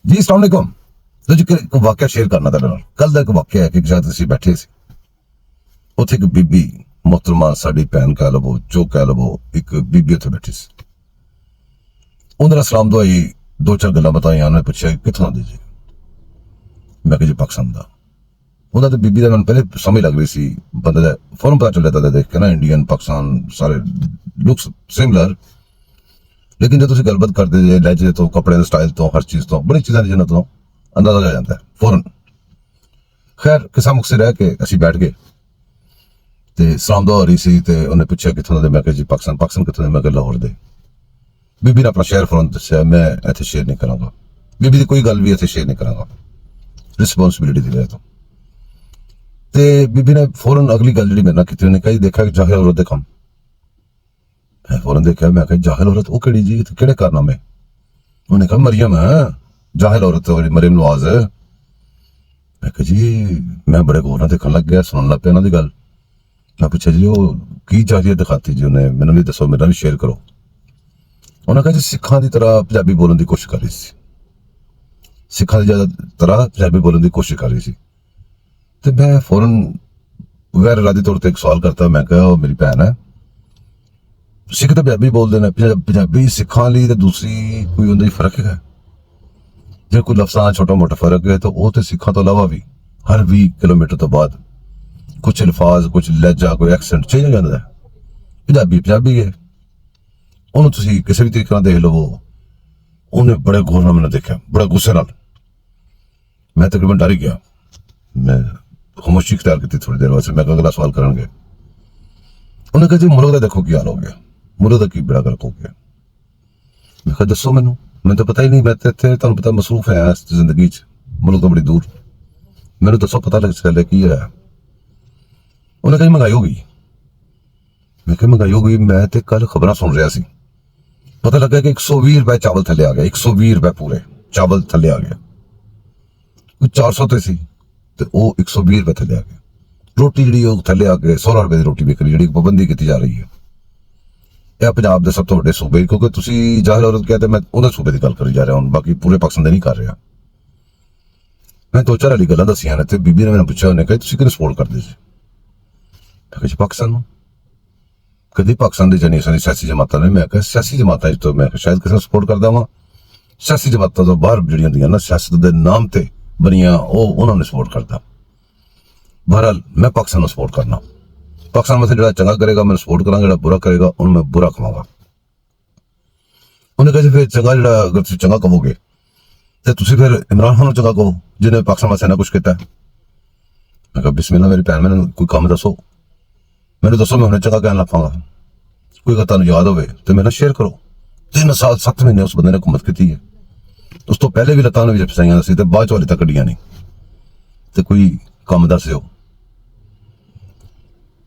ਜੀ अस्सलाम वालेकुम। तो जी एक वाकया शेयर करना ਤੁਹਾਡੇ ਨਾਲ। ਕੱਲ ਦਾ ਇੱਕ ਵਾਕਿਆ ਹੈ ਕਿ ਜਦ ਅਸੀਂ ਬੈਠੇ ਸੀ ਉੱਥੇ ਇੱਕ ਬੀਬੀ ਮੁਹਤਰਮਾ ਸਾਡੀ ਭੈਣ ਕਹਿ ਲਵੋ ਜੋ ਕਹਿ ਲਵੋ ਇੱਕ ਬੀਬੀ ਉੱਥੇ ਬੈਠੀ ਸੀ। ਉਹਨਾਂ ਦਾ ਸਲਾਮ ਦੁਆਈ ਦੋ ਚਾਰ ਗੱਲਾਂ ਬਤਾਈਆਂ। ਉਹਨੇ ਪੁੱਛਿਆ ਕਿੱਥੋਂ ਦੇ ਜੀ? ਮੈਂ ਕਿਹਾ ਜੀ ਪਾਕਿਸਤਾਨ ਦਾ। ਉਹਦਾ ਤੇ ਬੀਬੀ ਦਾ ਮੈਨੂੰ ਪਹਿਲੇ ਸਮਝ ਲੱਗ ਰਹੀ ਸੀ ਬੰਦੇ ਦਾ ਫੌਰਨ ਪਤਾ ਚੱਲ ਜਾਂਦਾ ਦੇਖ ਕੇ ਨਾ ਇੰਡੀਅਨ ਪਾਕਿਸਤਾਨ ਸਾਰੇ ਲੁਕਸ ਸਿਮਿਲਰ। लेकिन जो तुम गलबात करते जे लहजे तो कपड़े के स्टाइल तो हर चीज तो बड़ी चीज़ों जिन्होंने तो अंदाजा लग जाता है फौरन। खैर किसा मुख से रह के असी बैठ गए ते सलाम दुआ हो रही सी ते उन्हें पूछा कितों दे? मैं कहा जी पाकिस्तान। पाकिस्तान कितों दे? मैं कहा लाहौर दे। बीबी ने अपना शहर फौरन दस्या। मैं इत्थे शेयर नहीं करांगा। बीबी दी कोई गल भी इत्थे शेयर नहीं करांगा रिस्पोंसिबिलिटी दी वजह तो। ते बीबी ने फौरन अगली गल जी मेरे नाल कीती। उन्हें कहा जी देखा जाहिर औरत दे काम। मैं फौरन देखा। मैं कहा जाहिल औरत वो केड़ी जी? केड़े कारनामे? उन्हें कहा मरियम है जाहिल औरत मरियम नवाज है। मैं कहा जी मैं बड़े गौर नाल देखन लग गया सुनन लग पिया उन्हां दी गल। मैं पूछा जी वो की चाहिए दिखाती जी? उन्हें मैनूं भी दसो मेरा भी शेयर करो। उन्हें कहा जी सिखां दी तरह पंजाबी बोलण दी कोशिश कर रही सी। सिखां दी तरह पंजाबी बोलण दी कोशिश कर रही सी। ते मैं फौरन गैर इरादी तौर पर एक सवाल करता। मैं कहा मेरी भैन है सिख तो पंजाबी बोलते हैं पंजाबी सिखा ली तो दूसरी कोई उनका फर्क है? जो कोई लफ्ज़ां छोटा मोटा फर्क है तो वो तो सिखा तो अलावा भी हर 20 किलोमीटर तो बाद कुछ अल्फाज कुछ लहजा कोई एक्सेंट चेंज हो जाता है। पंजाबी पंजाबी है उन्होंने तुसीं किसी भी तरीके देख लवो। उन्हें बड़े गौर नाल मैनूं देखा बड़ा गुस्से नाल। मैं तकरीबन डर ही गया। मैं खामोशी इख्तियार की थोड़ी देर वास्ते। मैं अगला सवाल करनगे। उन्हें कहा जी मुल्क का देखो की हाल हो गया मुल्क का की बेड़ा गर्क हो गया। मैं कहा दसो मैनूं तो पता ही नहीं। मैं तो इत्थे तुहानूं पता मसरूफ है इस जिंदगी च मुल्क तो बड़ी दूर। मैनूं दसो पता लग चलिया की है। उन्हें कहा महंगाई हो गई। मैं कहा महंगाई हो गई? मैं तो कल खबरां सुन रहा सी पता लगा कि 120 रुपए चावल थले आ गया। 120 रुपए पूरे चावल थले आ गया। कोई 400 ते सी ते वो 120 रुपए थले आ गया। रोटी जी थले आके 16 रुपए की रोटी विकरी जी पाबंदी की जा रही है। यह पंजाब के सब तो बड़े सूबे क्योंकि तुसी जाहिल औरत कहते मैं उन्हें सूबे की गल करी जा रहा हूँ बाकी पूरे पाकिस्तान नहीं कर रहा। मैं दो चार वाली गल्लां दसियां ने ते बीबी ने मैंने पूछा। उन्हें कहा तुसी किहनूं सपोर्ट करदे जी? मैं कहा जी पाकिस्तान नूं। कदी पाकिस्तान दी जानी सियासी जमातां ने। मैं कहा सियासी जमातां तो मैं शायद किसी सपोर्ट करदा वां। सियासी जमातां तो बाहर जिहड़ियां हुंदियां ना सियासत दे नाम ते बनियां उन्हां नूं सपोर्ट करदा। बहरहाल मैं पाकिस्तान को सपोर्ट करना। पाकिस्तान में जो चंगा करेगा मैं सपोर्ट करा जो बुरा करेगा उन्हें मैं बुरा खवागा। उन्हें कहा फिर चंगा जो अगर तुम चंगा कहोगे तो तुम फिर इमरान खान चंगा कहो जिन्हें पाकिस्तान वास्ते इन्ना कुछ किया। मैं कहा बिस्मिल्लाह मेरी भैन मैंने कोई काम दसो मैंने दसो मैं उन्हें चंगा कहन लग पांगा। कोई गल तुहानूं याद होवे तो मेरे शेयर करो। 3 साल 7 महीने उस बंदे ने हुकूमत की है। उस तो पहले भी लत्तां भी फसाइयां सी ते बाद च हाले तक कड्डियां नहीं तो कोई काम दस्यो।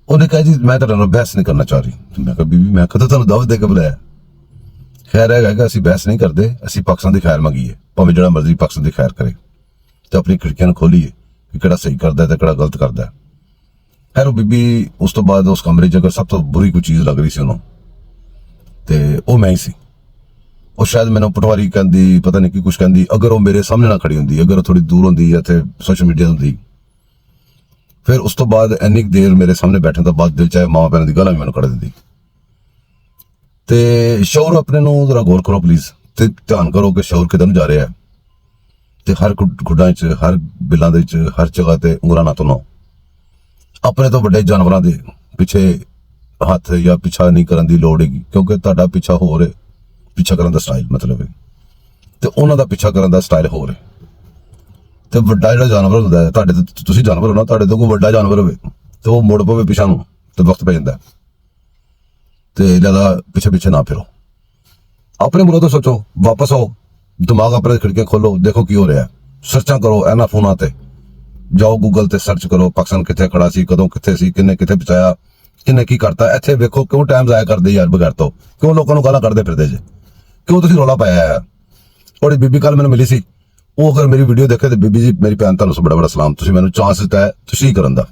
उन्हें कहा जी मैं तेरे नाल बहस नहीं करना चाह रही। तो मैं कहा बीबी मैं कदों तुहानूं दावत दे के बुलाया? खैर है असीं बहस नहीं करते असीं पाकिस्तान की खैर मंगीए भावें जिहड़ा मर्जी पाकिस्तान की खैर करे तो अपनी खिड़कियां खोलीए कि किहड़ा सही करदा है ते किहड़ा गलत करदा है। खैर वो बीबी उस तो बाद उस कमरे च अगर सब तो बुरी कोई चीज़ लग रही सी उन्होंने तो वो मैं ही सी। और शायद मैंने पटवारी कहती पता नहीं कि कुछ कहती अगर वो मेरे सामने ना खड़ी होंगी अगर थोड़ी दूर होंगी या इत्थे सोशल मीडिया होंगी फिर उस तो बाद इन्नी देर मेरे सामने बैठने तो बाद दिल चाहे मां भैन की गल्लां भी मैनूं कढ़ दिंदी। ते शौर अपने नूं जरा गौर करो प्लीज़ ते ध्यान करो कि शौर किधर नूं जा रहा है। ते हर गुड्डां च हर बिल्लां दे च हर जगह ते उंगलां ना तुनो। अपने तो बड़े जानवरां दे पिछे हथ या पिछा नहीं करन दी लोड़ हैगी क्योंकि तुहाडा पिछा हो रहा पिछा करन दा स्टाइल मतलब है ते उन्हां दा पिछा करन दा स्टाइल हो रहा। तो वड्डा जिहड़ा जानवर हुंदा है तुहाडे ते तुसीं जानवर हो ना तुहाडे तो कोई वड्डा जानवर होवे तो वो मुड़ पवे पिछा नूं तो वक्त पै जांदा ते ज़्यादा पिछे पिछे ना फिरो। अपने मुल्क तो सोचो वापस आओ दिमाग अपने खिड़कियां खोलो देखो की हो रहा है। सर्चा करो इन्हां फोनां ते जाओ गूगल ते सर्च करो पाकिस्तान कित्थे खड़ा सी कदों कित्थे सी किन्ने कित्थे पहुंचाया किन्ने की करता। इत्थे वेखो क्यों टाइम जाया करदे यार बगैर तो क्यों लोगों नूं गालां कढदे फिरदे जे क्यों तुसीं रौला पाया है। और बीबी कल मैनूं मिली सी वो अगर मेरी वीडियो देखे तो बीबी जी मेरी भैन तुहानूं बड़ा बड़ा सलाम तुसीं मैनूं चांस दित्ता है तुसीं करन दा।